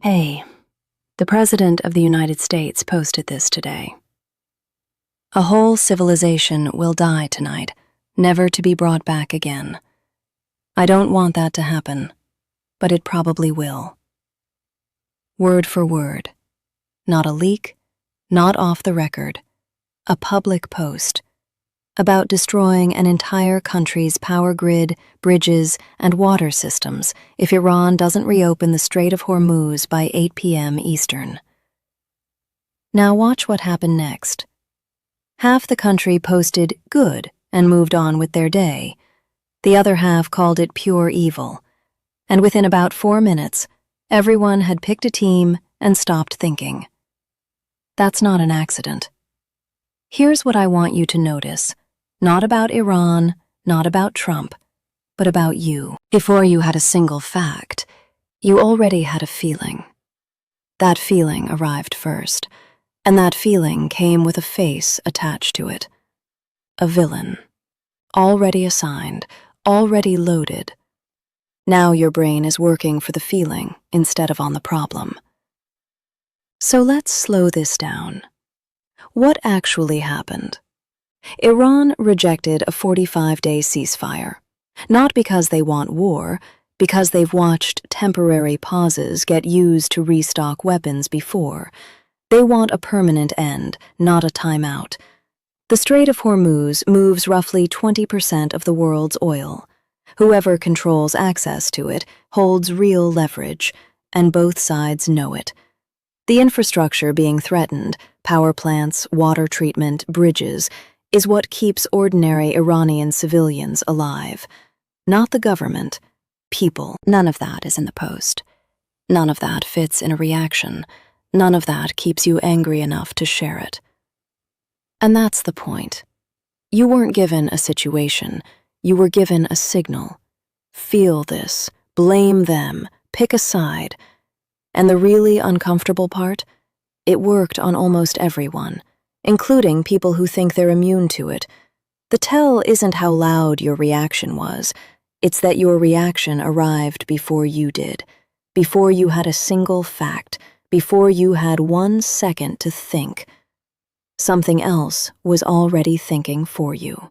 Hey, the President of the United States posted this today. A whole civilization will die tonight, never to be brought back again. I don't want that to happen, but it probably will. Word for word. Not a leak, not off the record. A public post about destroying an entire country's power grid, bridges, and water systems if Iran doesn't reopen the Strait of Hormuz by 8 p.m. Eastern. Now watch what happened next. Half the country posted good and moved on with their day. The other half called it pure evil. And within about 4 minutes, everyone had picked a team and stopped thinking. That's not an accident. Here's what I want you to notice. Not about Iran, not about Trump, but about you. Before you had a single fact, you already had a feeling. That feeling arrived first, and that feeling came with a face attached to it. A villain. Already assigned, already loaded. Now your brain is working for the feeling instead of on the problem. So let's slow this down. What actually happened? Iran rejected a 45-day ceasefire, not because they want war, because they've watched temporary pauses get used to restock weapons before. They want a permanent end, not a timeout. The Strait of Hormuz moves roughly 20% of the world's oil. Whoever controls access to it holds real leverage, and both sides know it. The infrastructure being threatened, power plants, water treatment, bridges, is what keeps ordinary Iranian civilians alive. Not the government, people. None of that is in the post. None of that fits in a reaction. None of that keeps you angry enough to share it. And that's the point. You weren't given a situation, you were given a signal. Feel this, blame them, pick a side. And the really uncomfortable part? It worked on almost everyone, including people who think they're immune to it. The tell isn't how loud your reaction was, it's that your reaction arrived before you did, before you had a single fact, before you had 1 second to think. Something else was already thinking for you.